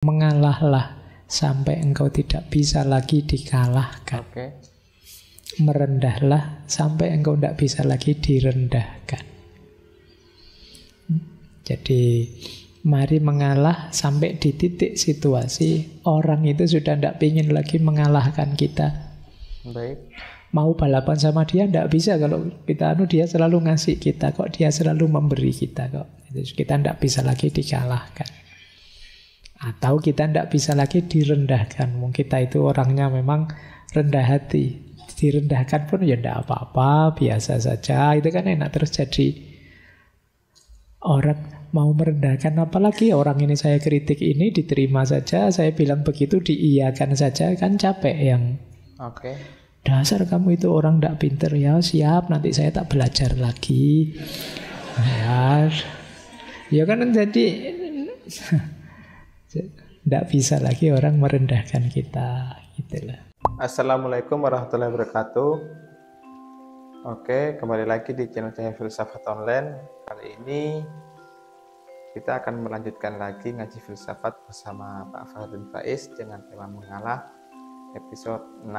Mengalahlah sampai engkau tidak bisa lagi dikalahkan. Merendahlah sampai engkau tidak bisa lagi direndahkan. Jadi mari mengalah sampai di titik situasi orang itu sudah tidak ingin lagi mengalahkan kita. Baik. Mau balapan sama dia tidak bisa kalau kita dia selalu ngasih kita kok, dia selalu memberi kita kok. Kita tidak bisa lagi dikalahkan. Atau kita tidak bisa lagi direndahkan. Mungkin kita itu orangnya memang rendah hati. Direndahkan pun ya tidak apa-apa, biasa saja. Itu kan enak terus jadi orang mau merendahkan. Apalagi orang ini saya kritik ini diterima saja, saya bilang begitu diiyakan saja, kan capek yang dasar kamu itu orang tidak pinter. Ya siap, nanti saya tak belajar lagi. Ya kan jadi tidak bisa lagi orang merendahkan kita, gitulah. Assalamualaikum warahmatullahi wabarakatuh. Oke, kembali lagi di channel saya Filsafat Online. Kali ini kita akan melanjutkan lagi ngaji filsafat bersama Pak Fahrin Faiz dengan tema mengalah, episode 6.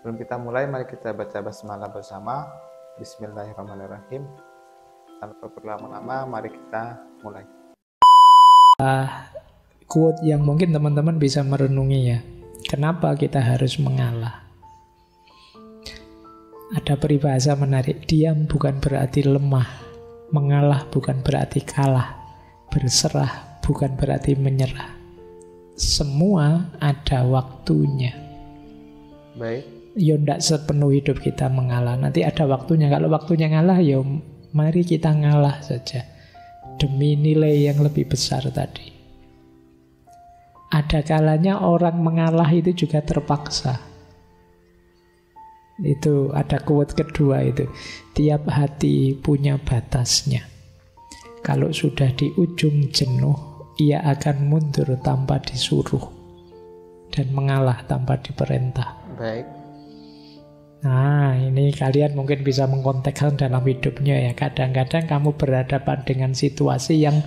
Sebelum kita mulai, mari kita baca basmalah bersama. Bismillahirrahmanirrahim. Tanpa berlama-lama, mari kita mulai. Quote yang mungkin teman-teman bisa merenungi ya. Kenapa kita harus mengalah? Ada peribahasa menarik. Diam bukan berarti lemah. Mengalah bukan berarti kalah. Berserah bukan berarti menyerah. Semua ada waktunya. Baik. Ya tidak sepenuh hidup kita mengalah. Nanti ada waktunya. Kalau waktunya ngalah, ya mari kita ngalah saja. Demi nilai yang lebih besar tadi. Ada kalanya orang mengalah itu juga terpaksa. Itu ada quote kedua itu. Tiap hati punya batasnya. Kalau sudah di ujung jenuh, ia akan mundur tanpa disuruh. Dan mengalah tanpa diperintah. Baik. Nah, ini kalian mungkin bisa mengkontekskan dalam hidupnya ya. Kadang-kadang kamu berhadapan dengan situasi yang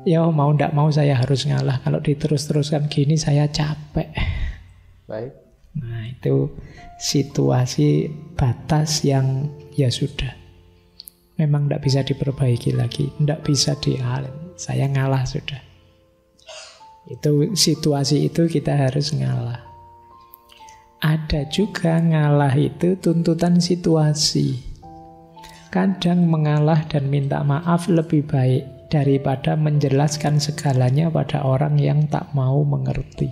ya mau tidak mau saya harus ngalah. Kalau diterus-teruskan gini saya capek. Baik. Nah, itu situasi batas yang ya sudah. Memang tidak bisa diperbaiki lagi. Tidak bisa dihalin. Saya ngalah sudah. Itu situasi itu kita harus ngalah. Ada juga ngalah itu tuntutan situasi. Kadang mengalah dan minta maaf lebih baik daripada menjelaskan segalanya pada orang yang tak mau mengerti.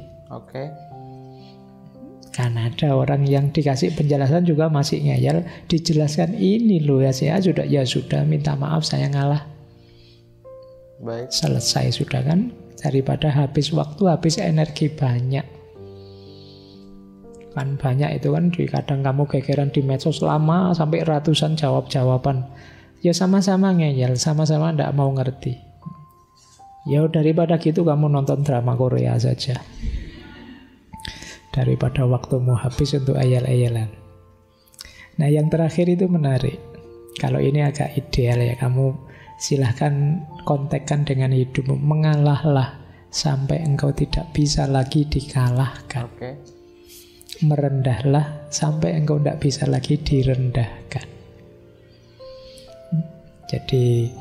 Karena ada orang yang dikasih penjelasan juga masih ngeyel, dijelaskan ini loh ya saya sudah minta maaf saya ngalah. Baik. Selesai sudah kan, daripada habis waktu, habis energi banyak. Kan banyak itu kan, kadang kamu gegeran di medsos lama sampai ratusan jawab-jawaban. Ya sama-sama ngeyel, sama-sama tidak mau ngerti. Ya daripada gitu kamu nonton drama Korea saja. Daripada waktumu habis untuk ayel-ayelan. Nah yang terakhir itu menarik. Kalau ini agak ideal ya, kamu silahkan kontekkan dengan hidupmu. Mengalahlah sampai engkau tidak bisa lagi dikalahkan. Merendahlah sampai engkau tidak bisa lagi direndahkan. Jadi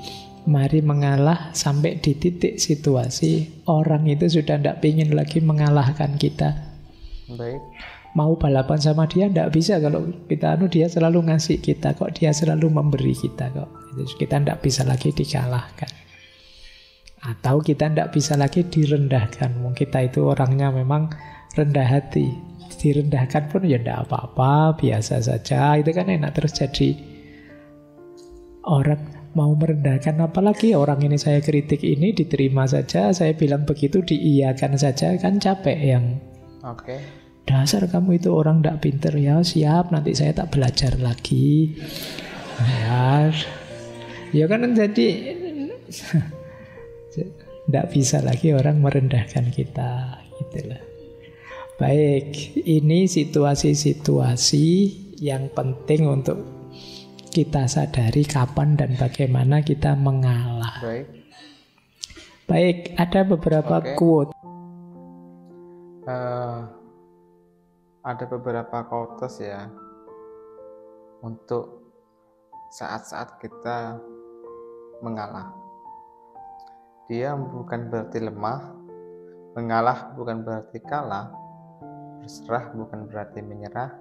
mari mengalah sampai di titik situasi orang itu sudah tidak ingin lagi mengalahkan kita. Baik. Mau balapan sama dia tidak bisa kalau kita dia selalu ngasih kita kok, dia selalu memberi kita kok. Kita tidak bisa lagi dikalahkan. Atau kita tidak bisa lagi direndahkan. Mungkin kita itu orangnya memang rendah hati. Direndahkan pun ya tidak apa-apa, biasa saja. Itu kan enak terus jadi orang mau merendahkan. Apalagi orang ini saya kritik ini diterima saja, saya bilang begitu diiyakan saja, kan capek yang dasar kamu itu orang tidak pinter. Ya siap, nanti saya tak belajar lagi. Ya kan jadi tidak bisa lagi orang merendahkan kita, gitulah. Baik, ini situasi-situasi yang penting untuk kita sadari kapan dan bagaimana kita mengalah. Baik. Baik, ada beberapa quote. Ada beberapa quotes ya untuk saat-saat kita mengalah. Dia bukan berarti lemah, mengalah bukan berarti kalah, berserah bukan berarti menyerah,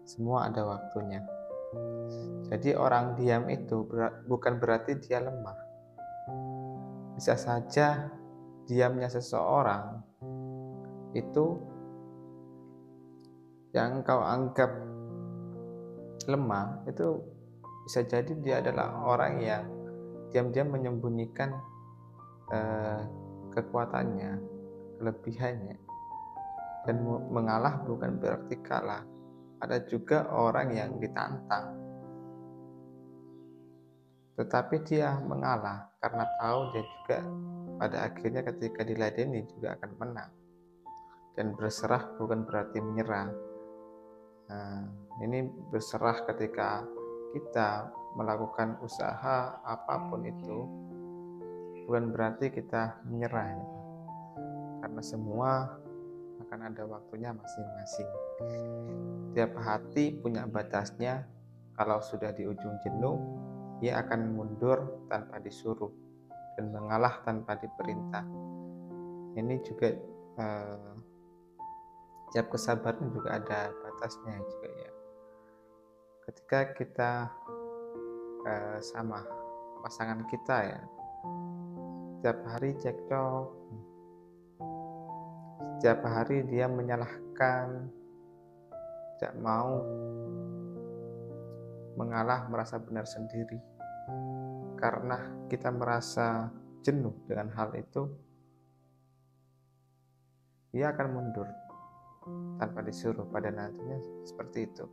semua ada waktunya. Jadi orang diam itu bukan berarti dia lemah. Bisa saja diamnya seseorang itu yang engkau anggap lemah, itu bisa jadi dia adalah orang yang diam-diam menyembunyikan kekuatannya, kelebihannya. Dan mengalah bukan berarti kalah. Ada juga orang yang ditantang, tetapi dia mengalah karena tahu dia juga pada akhirnya ketika diladeni juga akan menang. Dan berserah bukan berarti menyerah. Nah, ini berserah ketika kita melakukan usaha apapun itu bukan berarti kita menyerah, karena semua akan ada waktunya masing-masing. Tiap hati punya batasnya. Kalau sudah di ujung jenuh, ia akan mundur tanpa disuruh dan mengalah tanpa diperintah. Ini juga tiap kesabaran juga ada batasnya juga ya. Ketika kita sama pasangan kita ya, setiap hari cekcok, setiap hari dia menyalahkan, tidak mau mengalah, merasa benar sendiri. Karena kita merasa jenuh dengan hal itu, dia akan mundur tanpa disuruh pada nantinya seperti itu.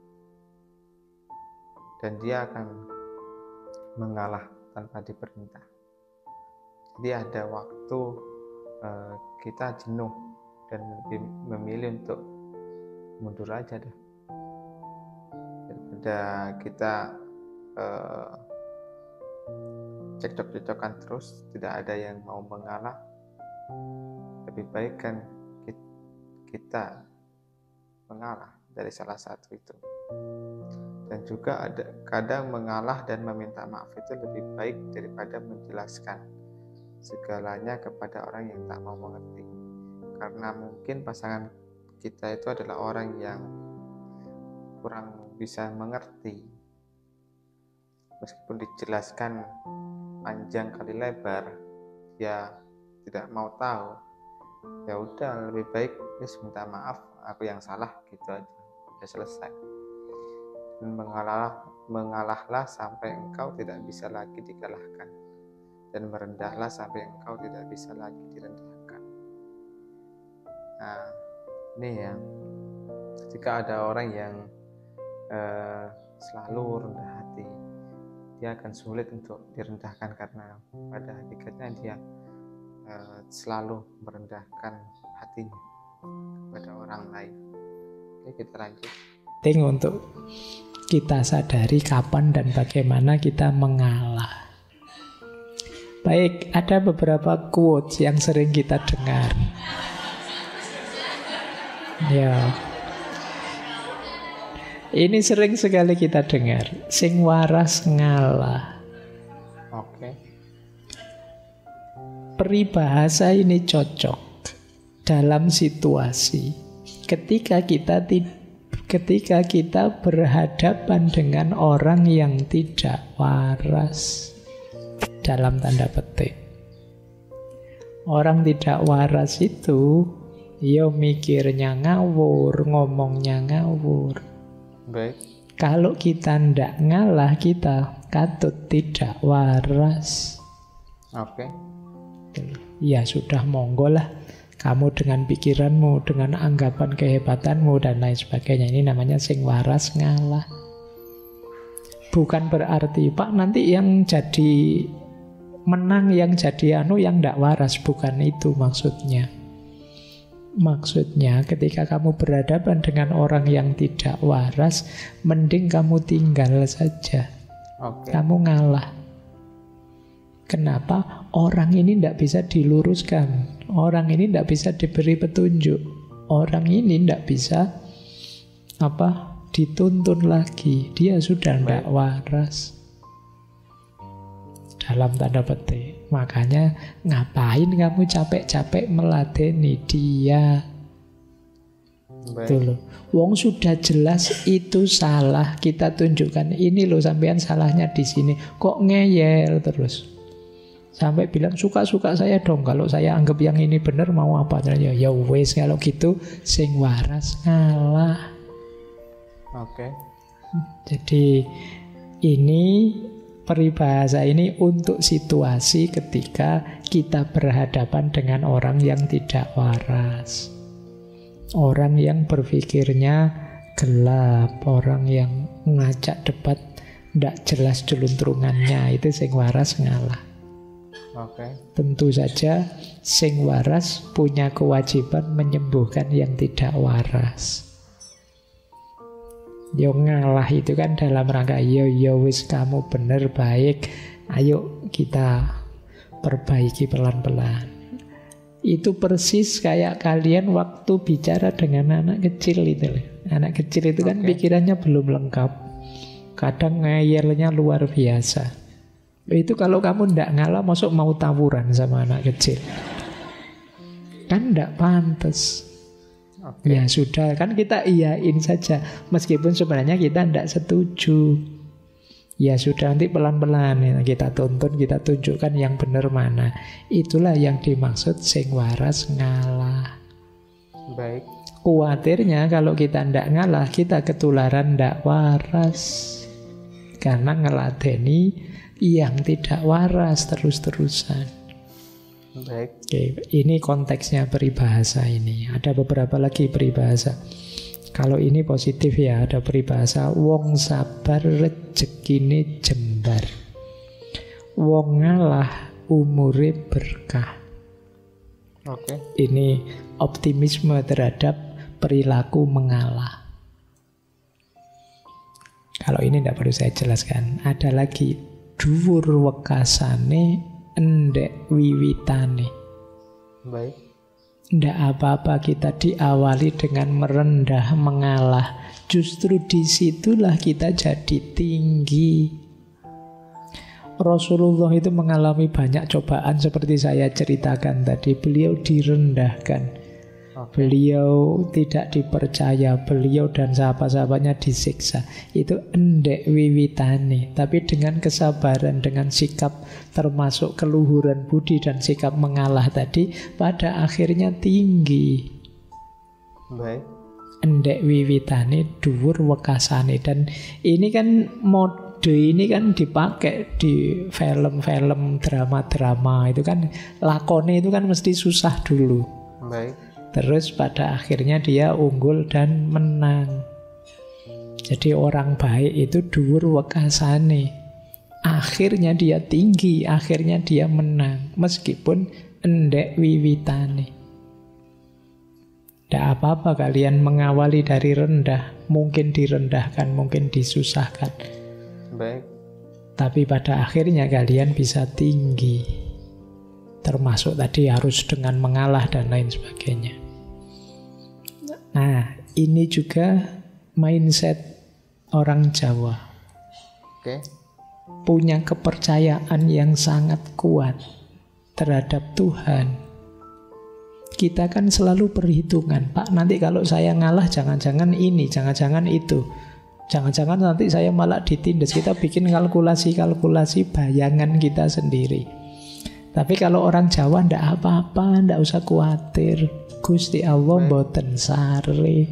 Dan dia akan mengalah tanpa diperintah. Jadi ada waktu kita jenuh dan memilih untuk mundur aja deh, daripada kita cekcok-cekcokan terus, tidak ada yang mau mengalah. Lebih baik kan kita mengalah dari salah satu itu. Dan juga ada kadang mengalah dan meminta maaf itu lebih baik daripada menjelaskan segalanya kepada orang yang tak mau mengerti. Karena mungkin pasangan kita itu adalah orang yang kurang bisa mengerti. Meskipun dijelaskan panjang kali lebar, dia tidak mau tahu. Ya udah, lebih baik minta maaf, aku yang salah, gitu aja, udah selesai. Dan mengalahlah sampai engkau tidak bisa lagi dikalahkan, dan merendahlah sampai engkau tidak bisa lagi direndahkan. Nah, ini ya, jika ada orang yang selalu rendah hati, dia akan sulit untuk direndahkan, karena pada hakikatnya dia selalu merendahkan hatinya kepada orang lain. Oke, kita lanjut. Penting untuk kita sadari kapan dan bagaimana kita mengalah. Baik, ada beberapa quotes yang sering kita dengar. Ya, ini sering sekali kita dengar. Sing waras ngalah. Oke. Peribahasa ini cocok dalam situasi ketika kita berhadapan dengan orang yang tidak waras, dalam tanda petik. Orang tidak waras itu ya mikirnya ngawur, ngomongnya ngawur. Baik. Kalau kita ndak ngalah, kita katut tidak waras. Oke. Ya sudah, monggo lah. Kamu dengan pikiranmu, dengan anggapan kehebatanmu dan lain sebagainya. Ini namanya sing waras ngalah. Bukan berarti Pak nanti yang jadi menang, yang jadi yang ndak waras. Bukan itu maksudnya. Maksudnya ketika kamu berhadapan dengan orang yang tidak waras, mending kamu tinggal saja. Oke. Kamu ngalah. Kenapa? Orang ini tidak bisa diluruskan. Orang ini tidak bisa diberi petunjuk. Orang ini tidak bisa dituntun lagi. Dia sudah tidak waras. Dalam tanda petik. Makanya ngapain kamu capek-capek meladeni dia? Itu loh. Wong sudah jelas itu salah. Kita tunjukkan ini loh sampean salahnya di sini. Kok ngeyel terus? Sampai bilang suka-suka saya dong. Kalau saya anggap yang ini benar mau apa? Ya wes kalau gitu sing waras ngalah. Oke. Jadi ini peribahasa ini untuk situasi ketika kita berhadapan dengan orang yang tidak waras. Orang yang berpikirnya gelap, orang yang ngajak debat tidak jelas jeluntrungannya, itu sing waras ngalah. Oke. Tentu saja sing waras punya kewajiban menyembuhkan yang tidak waras. Yo ngalah itu kan dalam rangka yo wis kamu bener baik, ayo kita perbaiki pelan-pelan. Itu persis kayak kalian waktu bicara dengan anak kecil itu. Anak kecil itu kan pikirannya belum lengkap. Kadang ngeyelnya luar biasa. Itu kalau kamu ndak ngalah masuk mau tawuran sama anak kecil. Kan ndak pantas. Ya sudah, kan kita iyain saja. Meskipun sebenarnya kita ndak setuju. Ya sudah, nanti pelan-pelan ya, kita tuntun, kita tunjukkan yang benar mana. Itulah yang dimaksud sing waras ngalah. Baik. Kuatirnya kalau kita ndak ngalah, kita ketularan ndak waras. Karena ngeladeni yang tidak waras terus-terusan. Baik. Oke, ini konteksnya peribahasa ini. Ada beberapa lagi peribahasa. Kalau ini positif ya, ada peribahasa wong sabar rezekine jembar. Wong ngalah umure berkah. Oke. Ini optimisme terhadap perilaku mengalah. Kalau ini tidak perlu saya jelaskan. Ada lagi dhuwur wekasane endek wiwitane. Baik. Tidak apa-apa kita diawali dengan merendah, mengalah. Justru disitulah kita jadi tinggi. Rasulullah itu mengalami banyak cobaan seperti saya ceritakan tadi. Beliau direndahkan. Beliau tidak dipercaya. Beliau dan sahabat-sahabatnya disiksa. Itu endek wiwitane. Tapi dengan kesabaran, dengan sikap termasuk keluhuran budi dan sikap mengalah tadi, pada akhirnya tinggi. Baik. Endek wiwitane dhuwur wekasane. Dan ini kan mode ini kan dipakai di film-film drama-drama. Itu kan lakone itu kan mesti susah dulu. Baik. Terus pada akhirnya dia unggul dan menang. Jadi orang baik itu dhuwur wekasane. Akhirnya dia tinggi, akhirnya dia menang. Meskipun endek wiwitane. Tidak apa-apa kalian mengawali dari rendah. Mungkin direndahkan, mungkin disusahkan. Baik. Tapi pada akhirnya kalian bisa tinggi. Termasuk tadi harus dengan mengalah dan lain sebagainya. Nah, ini juga mindset orang Jawa. Oke. Punya kepercayaan yang sangat kuat terhadap Tuhan. Kita kan selalu perhitungan, Pak, nanti kalau saya ngalah jangan-jangan ini, jangan-jangan itu. Jangan-jangan nanti saya malah ditindas. Kita bikin kalkulasi-kalkulasi bayangan kita sendiri. Tapi kalau orang Jawa ndak apa-apa, ndak usah khawatir. Gusti Allah mboten sare.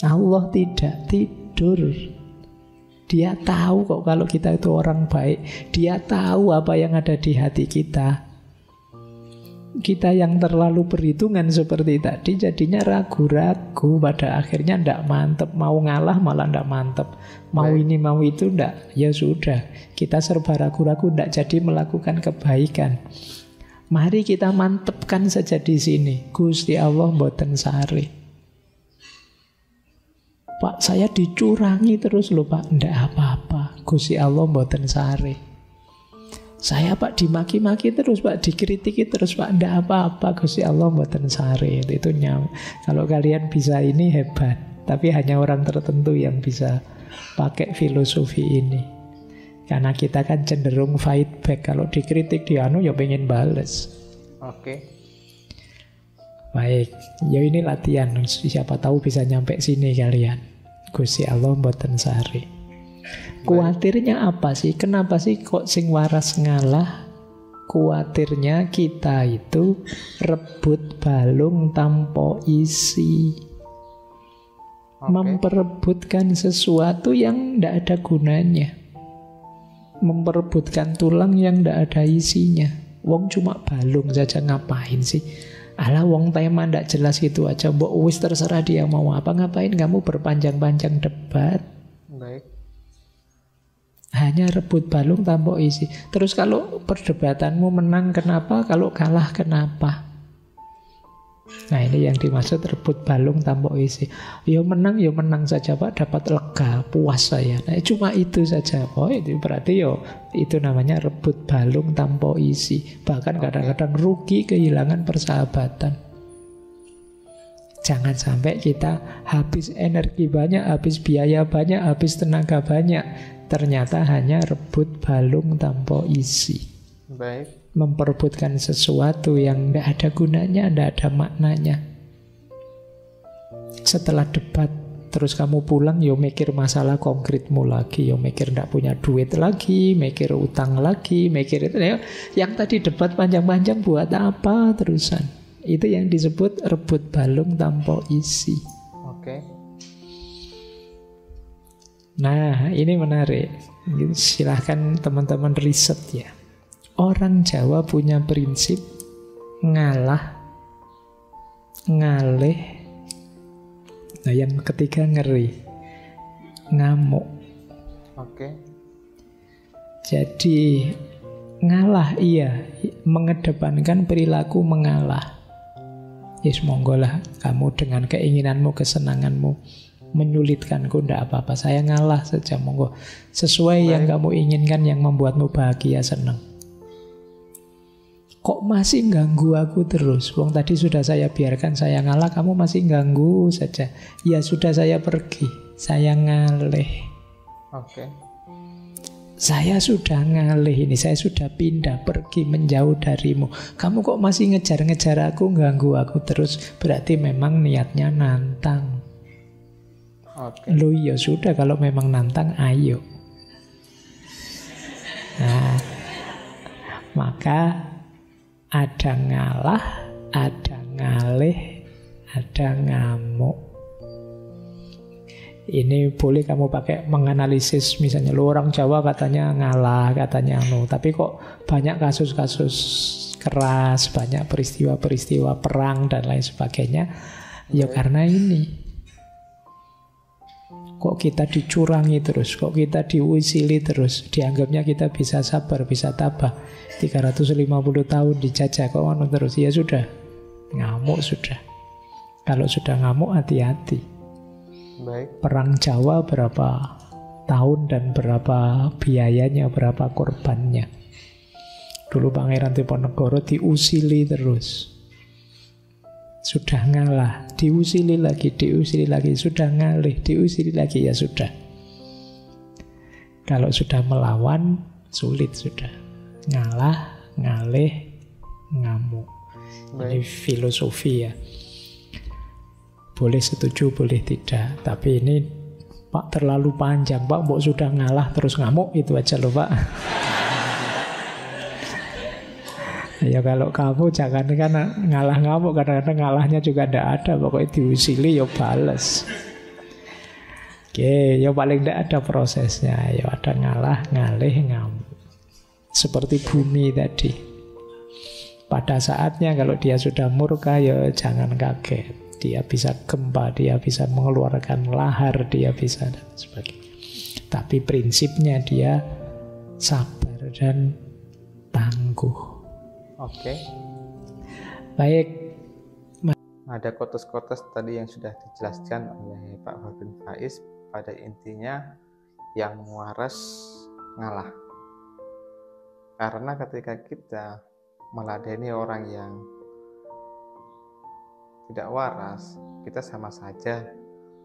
Allah tidak tidur. Dia tahu kok kalau kita itu orang baik. Dia tahu apa yang ada di hati kita. Kita yang terlalu perhitungan seperti tadi jadinya ragu-ragu. Pada akhirnya ndak mantep. Mau ngalah malah ndak mantep. Mau ini mau itu ndak. Ya sudah, kita serba ragu-ragu, ndak jadi melakukan kebaikan. Mari kita mantepkan saja di sini. Gusti Allah mboten sare. Pak, saya dicurangi terus loh Pak. Ndak apa-apa. Gusti Allah mboten sare. Saya Pak dimaki-maki terus Pak, dikritiki terus Pak, ndak apa-apa Gusti Allah mboten sare. Itu kalau kalian bisa ini hebat. Tapi hanya orang tertentu yang bisa pakai filosofi ini. Karena kita kan cenderung fight back. Kalau dikritik dianu ya pengen bales. Oke. Baik, ya ini latihan. Siapa tahu bisa nyampe sini kalian. Gusti Allah mboten sare. Kuatirnya apa sih? Kenapa sih kok sing waras ngalah? Kuatirnya kita itu rebut balung tanpa isi. Memperebutkan sesuatu yang tidak ada gunanya. Memperebutkan tulang yang tidak ada isinya. Wong cuma balung saja ngapain sih? Alah wong tema tidak jelas gitu aja. Mbok wis terserah dia mau apa, ngapain kamu berpanjang-panjang debat. Baik. Hanya rebut balung tanpa isi. Terus kalau perdebatanmu menang kenapa? Kalau kalah kenapa? Nah ini yang dimaksud rebut balung tanpa isi. Ya menang saja Pak, dapat lega, puas saya. Nah cuma itu saja. Oh itu berarti itu namanya rebut balung tanpa isi. Bahkan kadang-kadang rugi, kehilangan persahabatan. Jangan sampai kita habis energi banyak, habis biaya banyak, habis tenaga banyak, ternyata hanya rebut balung tanpa isi. Baik. Memperebutkan sesuatu yang tidak ada gunanya, tidak ada maknanya. Setelah debat, terus kamu pulang, mikir masalah konkretmu lagi, mikir tidak punya duit lagi, mikir utang lagi, mikir itu. Yang tadi debat panjang-panjang buat apa terusan? Itu yang disebut rebut balung tanpa isi. Oke. Nah, ini menarik. Silahkan teman-teman riset ya. Orang Jawa punya prinsip ngalah, ngalih. Nah, yang ketiga ngeri, ngamuk. Oke. Jadi ngalah iya, mengedepankan perilaku mengalah. Yes, monggolah kamu dengan keinginanmu, kesenanganmu menyulitkanku, ndak apa-apa. Saya ngalah saja, monggo. Sesuai yang kamu inginkan, yang membuatmu bahagia, senang. Kok masih ganggu aku terus? Wong tadi sudah saya biarkan saya ngalah, kamu masih ganggu saja. Ya sudah saya pergi, saya ngalih. Oke. Saya sudah ngalih ini, saya sudah pindah, pergi menjauh darimu. Kamu kok masih ngejar-ngejar aku, ganggu aku terus. Berarti memang niatnya nantang. Loh ya sudah, kalau memang nantang, ayo. Nah, maka ada ngalah, ada ngalih, ada ngamuk. Ini boleh kamu pakai menganalisis, misalnya lo orang Jawa katanya ngalah, katanya tapi kok banyak kasus-kasus keras, banyak peristiwa-peristiwa perang dan lain sebagainya. Ya karena ini. Kok kita dicurangi terus, kok kita diusili terus, dianggapnya kita bisa sabar, bisa tabah. 350 tahun dijajah kok terus. Ya sudah, ngamuk sudah. Kalau sudah ngamuk hati-hati. Baik. Perang Jawa berapa tahun dan berapa biayanya, berapa korbannya. Dulu Pangeran Diponegoro diusili terus. Sudah ngalah, diusili lagi, sudah ngalih, diusili lagi, ya sudah. Kalau sudah melawan, sulit sudah. Ngalah, ngalih, ngamuk. Ini filosofi ya. Boleh setuju, boleh tidak. Tapi ini Pak terlalu panjang. Pak, mbok sudah ngalah terus ngamuk, itu aja loh Pak. Ya kalau kamu jangan kan ngalah ngamuk, kadang-kadang ngalahnya juga tidak ada. Pokoknya diusili ya bales. Oke, ya paling tidak ada prosesnya. Ya ada ngalah, ngalih, ngamuk. Seperti bumi tadi. Pada saatnya kalau dia sudah murka, ya jangan kaget. Dia bisa gempa, dia bisa mengeluarkan lahar, dia bisa dan sebagainya. Tapi prinsipnya dia sabar dan tangguh. Oke. Baik. Ada kotes-kotes tadi yang sudah dijelaskan oleh Pak Farbin Faiz. Pada intinya yang waras ngalah. Karena ketika kita meladeni orang yang tidak waras, kita sama saja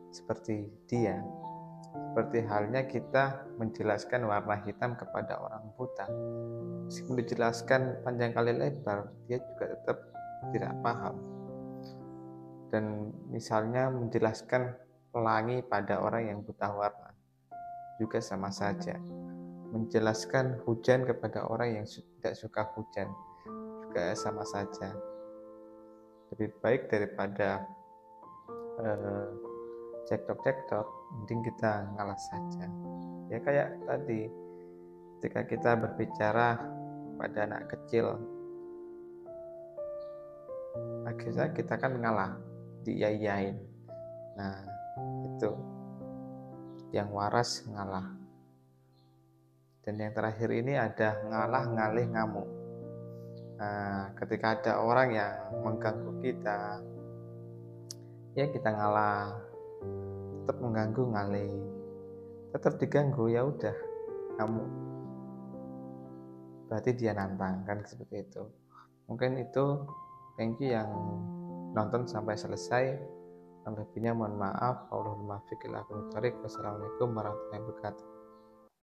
seperti dia. Seperti halnya kita menjelaskan warna hitam kepada orang buta. Meskipun dijelaskan panjang kali lebar, dia juga tetap tidak paham. Dan misalnya menjelaskan pelangi pada orang yang buta warna, juga sama saja. Menjelaskan hujan kepada orang yang tidak suka hujan, juga sama saja. Lebih baik daripada cekcok-cekcok, mending kita ngalah saja. Ya kayak tadi, ketika kita berbicara pada anak kecil, akhirnya kita kan ngalah, diiyain. Nah, itu yang waras ngalah. Dan yang terakhir ini ada ngalah, ngalih, ngamuk. Nah, ketika ada orang yang mengganggu kita, ya kita ngalah. Tetap mengganggu, ngalih. Tetap diganggu, ya udah, ngamuk. Berarti dia nantang, kan seperti itu. Mungkin itu, thank you yang nonton sampai selesai. Lebihnya mohon maaf. Wassalamualaikum warahmatullahi wabarakatuh.